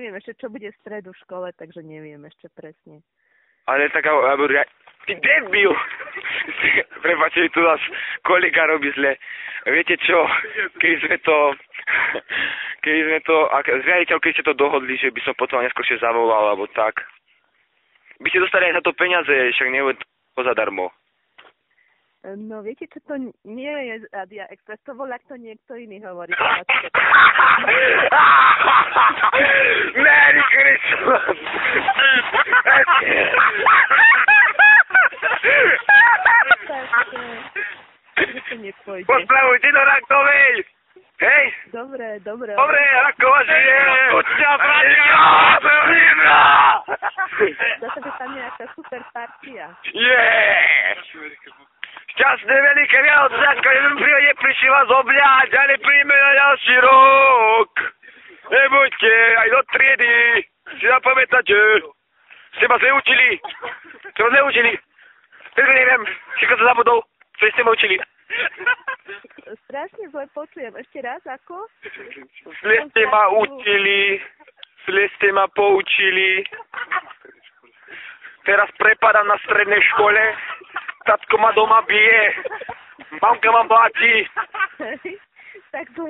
neviem ešte, čo bude v stredu v škole, takže neviem ešte presne. Ale tak, ty debil! Prepáčte, tu nás kolega robí zle. Viete čo, keď sme to, s riaditeľkou, keď ste to dohodli, že by som potom neskôršie zavolal, alebo tak, by ste dostali aj za to peniaze, však nebude to zadarmo. No viete, čo to nie je Radia Express, to volá, kto niekto iný hovorí. Merry Christmas! To nepôjde. Pozdravujte do Rakovej! Hej! Dobre. Dobre, Rakova žije! Poďte, bratia! Zase by tam nejaká super partia. Šťastné veľké Vianoce, ako jeden príde, prišli vás obľať a nepríjme na ďalší rok. Nebuďte, aj do triedy. Si zapamätáte. Ste ma zaučili. Teď neviem, všetko sa zabudol. Čo ste ma učili? Strašne zle počujem. Ešte raz, ako? Zle ste ma učili. Zle ste ma poučili. Teraz prepadám na strednej škole. Tatko ma doma bije. Mamka ma bláti.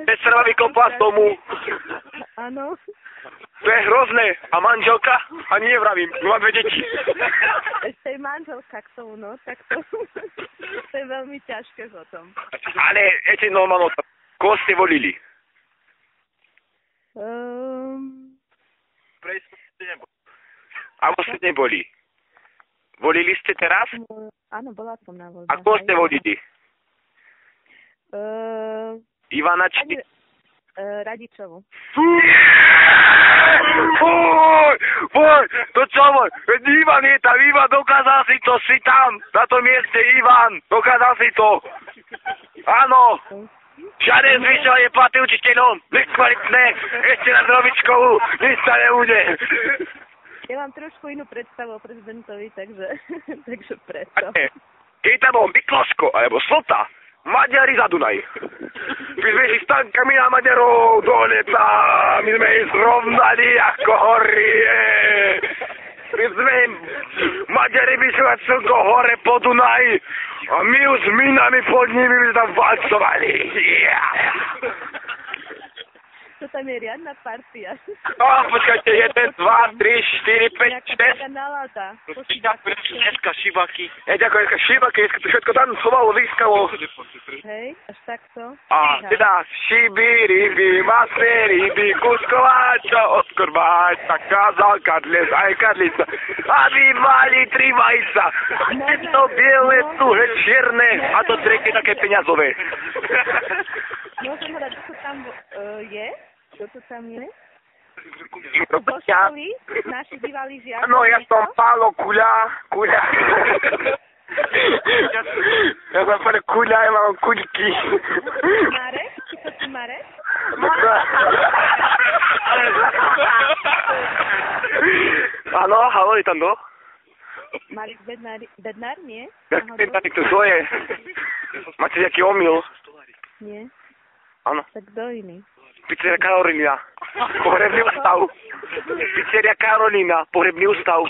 Sestra ma vykopla z domu. Áno. To je hrozné. A manželka? Ani nevravím. Mám 2 deti. Ešte je manželka k tomu, no. Tak to je veľmi ťažké potom. Ale ešte normálno. Koho ste volili? Alebo ste neboli? Volili ste teraz? Áno, bola som na voľbe. A koho ste volili? Ivana či... Radičovu. Poď, to čo môj? Ivan je tam, Ivan, dokázal si to, si tam, na tom mieste, Ivan, dokázal si to. Áno. Žiaden zvyšovanie je platy učiteľom, nekvalitné, ešte na drobičkovú, nič sa nebude. Ja mám trošku inú predstavu o prezidentovi, takže preto. Keď tam bol Mikloško, alebo Slota, Maďari za Dunaj. My sme si s tankami na Maďarov do neba, my sme ich zrovnali ako horie. My sme Maďari vyšli celko hore po Dunaj a my už s minami pod nimi by sme tam valcovali. To tam je riadna partia. Počkajte, 1, 2, 3, 4, 5, 6. Nejaká nálada. Dneska šibaky. Ďakujem, šibaky, dneska to všetko tam chovalo, vyskalo. Hej, až takto. A teda šiby, ryby, masné ryby, kuskováča, oskorváča, kázal kadles, aj kadlica. Aby mali 3 vajca. Jedno biele, tuhé, čierne a to tretie také peňazové. Môžem hovoriť, čo tam je? Čo to tam je? Do školy? Naši bývalí žiaci? No, ja som Pálo Kuľa. Ja som Pálo Kuľa, ja mám kuľky. Marek? Či to si Marek? Áno, haló, je tam kto? Marek Bednár, nie? Bednár, kto je? Máte nejaký omyl? Nie. Áno. Tak kto iný? Pizzeria Karolína, pohrebný ústav. Pizzeria Karolína, pohrebný ústav.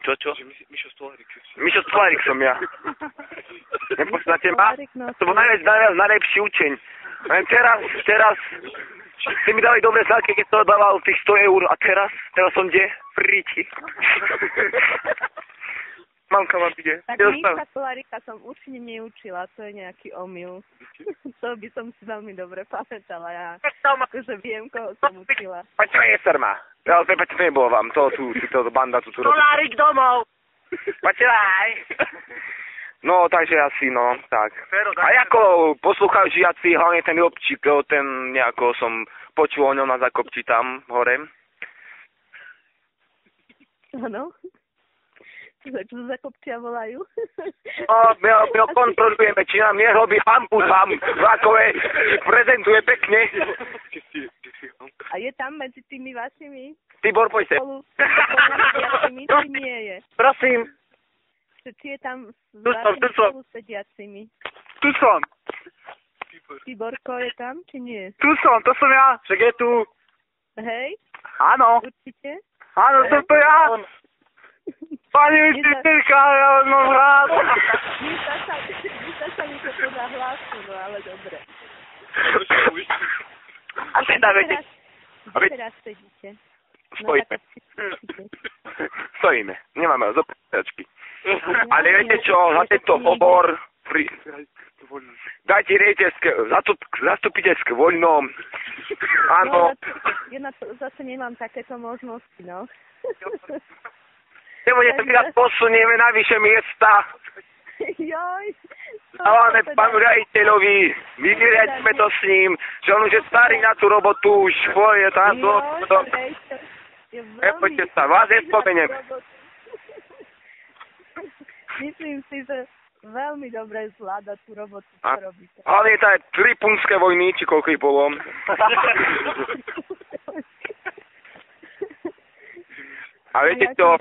Čo? Mišo Stolárik som ja. Nepoznáte ma? To bol najlepší učeň. Len teraz ste mi dali dobré známky, keď to dával tých 100 eur. A teraz som kde? Príči. Mamka ma bije. Tak Miša Kolárika som určite neučila, to je nejaký omyl. To by som si veľmi dobre pamätala, ja akože viem, koho som učila. A čo je Serma? Ja, prepáčte, to nebolo vám, to banda tu robí. Kolárik domov! Počúvaj! No, takže asi, no, tak. A ako poslúchajú žiaci, hlavne ten Jobčík, ten nejako som počul o ňom na Zakopči tam, hore. Áno. Čo sa Zakopčia volajú? No, my ho kontrolujeme, či nám nerobí hampu tam, Rakové, prezentuje pekne. A je tam medzi tými vašimi? Tibor, poďte. Či nie je? Prosím. Či je tam s vašimi spolusediacimi? Tu som. Tiborko je tam, či nie? Tu som, to som ja, však je tu. Hej? Áno, Určite? áno, to ja. Pani učiteľka, ja mám rád. Vysa sa mi to podľa hlasu, no ale dobre. A teda viete... Kde teraz sedíte? Stojíme. Stojíme, nemáme zopačky. Ale viete čo, za tento hovor... Dajte zastupiteľské voľno. Áno. Ja na to zase nemám takéto možnosti, no. Nebudete mi raz posunieme na vyššie miesta. Joj. Dávame pánu riaditeľovi, vyriadíme to s ním, že on už je starý na tú robotu, už je tam to. Nepoďte sa, vás nespomeniem. Myslím si, že veľmi dobre zvláda tú robotu, čo robíte. Ale je to aj 3 punské vojny, či koľko ich bolo. A viete čo,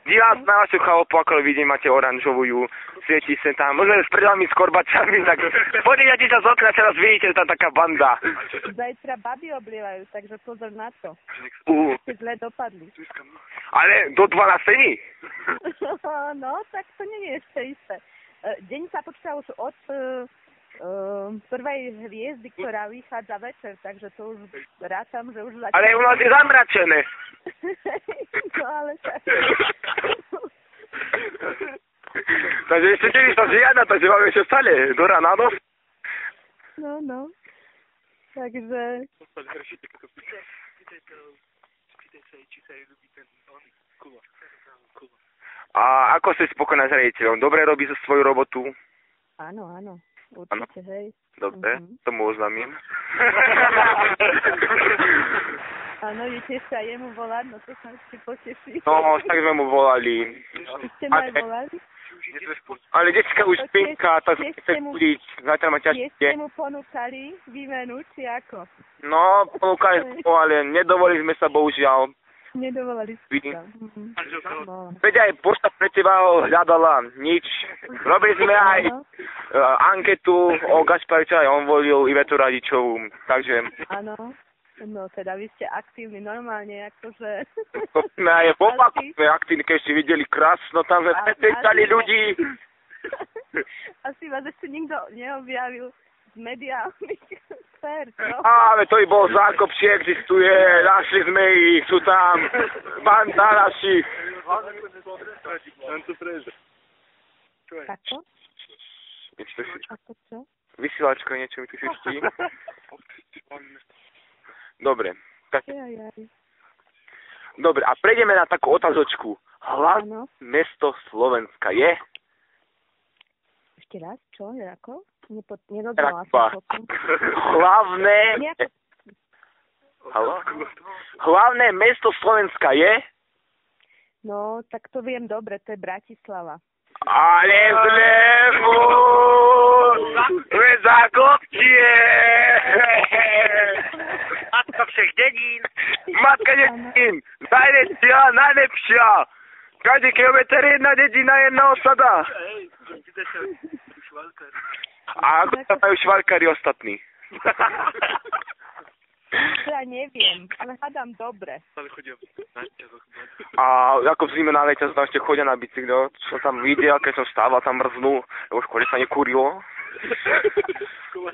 dívam na vašu chalupu, ako vidím, máte oranžovú, svieti sa tam, možno s predami s korbačami, tak podívajte sa z okna, teraz vidíte, že tam taká banda. Zajtra baby oblievajú, takže pozor na to. Ste zle dopadli. Ale do 12 dní? No, tak to nie je ešte isté. Deň sa počíta už od prvej hviezdy, ktorá vychádza večer, takže to už rátam, že už začína. Ale u nás je zamračené. No ale tak. Takže ešte tiež sa žiada, takže máme ešte stále do rána, no? No. Takže... A ako ste spokojná s riaditeľom? Dobre robí so svoju robotu? Áno, určite, hej. Dobre, tomu oznámim. Áno, idete sa jemu volať, no to sa si poteší. No, tak sme mu volali. Ste ma aj volali? Ale detská už spinka, tak chce budiť. Zatiaľ ma ťažké. Ste mu ponúkali výmenu, či ako? No, ponúkali sme, ale nedovolili sme sa, bohužiaľ. Nedovolali ste sa. Veď aj pošta pre teba ho hľadala, nič. Robili sme aj anketu o Gašpariča, on volil Ivetu Radičovú, takže... Áno, no teda vy ste aktívni normálne, akože... Sme aj v opaku, sme aktívni, keď ste videli krásno, tam sme pretestali ľudí. Asi vás ešte nikto neobjavil z mediálnych sfér, čo? Ale to i bol zákop, či existuje, našli sme ich, sú tam banda našich. Kako? Ako čo? Vysielačko, niečo mi tu šuští. Dobre. Tak... Dobre, a prejdeme na takú otázočku. Hlavné mesto Slovenska je? Ešte raz, čo? Ako? Nedodala som. Hlavné... Hlavné mesto Slovenska je? No, tak to viem dobre, to je Bratislava. Ale zlevu! Zakoptie! Matka všech dedín! Matka dedín! Najlepšia! Každý kilometr jedna dedina, jedna osada. A ako sa majú švalkári ostatní? Ja neviem, ale hádam dobre. A ako v zime na lete sa tam ešte chodia na bicyklo, čo tam videl, keď som stával, tam mrznul, lebo v škole sa nekúrilo.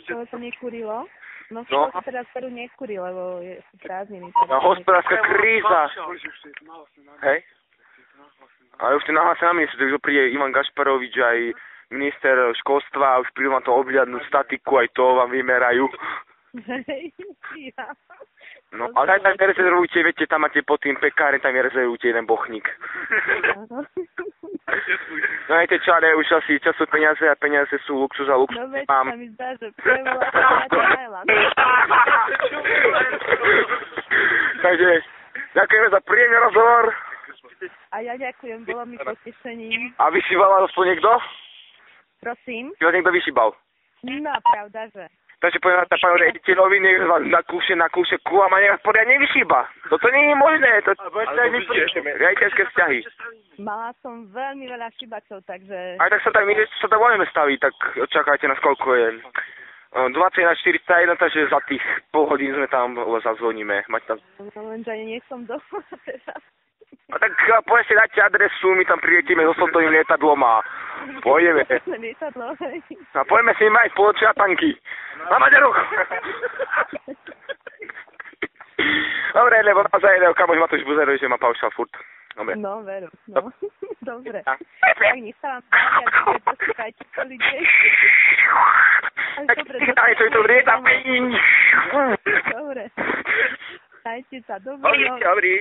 To sa nekúrilo? No v škole sa teraz veru nekúri, lebo sú prázdniny. No, hospodárska kríza. Hej? Ale už to nahlásené na ministru, takže príde Ivan Gašparovič, aj minister školstva, už prídu na to obhľadnú statiku, aj to vám vymerajú. Ja. No, ale aj tam rezervujte, viete, tam máte pod tým pekárem, tam rezervujte jeden bochník. No viete čo, ale už asi čas sú peniaze a peniaze sú luxus a luxus. No veď sa mi zdá, že prevolá Thailand. Takže, ďakujeme za príjemný rozhovor. A ja ďakujem, bolo mi potešením. A vyšíval vás to niekto? Prosím? Či vás niekto vyšíbal? No, pravda, že. Takže poviem na pánu rediteľovi, nech vás nakúše kúam a nech vás poriadne vyšíba. Toto nie je možné. Riaditeľské vzťahy. Mala som veľmi veľa šibačov, takže... Aj tak sa tam budeme staviť, tak očakajte nás, koľko je. 20 na 41, takže za tých pol hodín sme tam zazvoníme. Mať tam... No lenže ani nie som doma teraz. A tak povedzte, dáte adresu, my tam priletíme so sotovým lietadlom a pôjdeme. Lietadlo, hej. A poďme si mať spoločné tanky. Na Maďaroch! Dobre, lebo naozaj kamoš Matúš Buzerov, že má paušal furt. Dobre. No, veru, no. Dobre. Tak nech sa vám páči, dočekajte celý deň. Dobre, dobre. Dajte sa, dobre. Dobrý.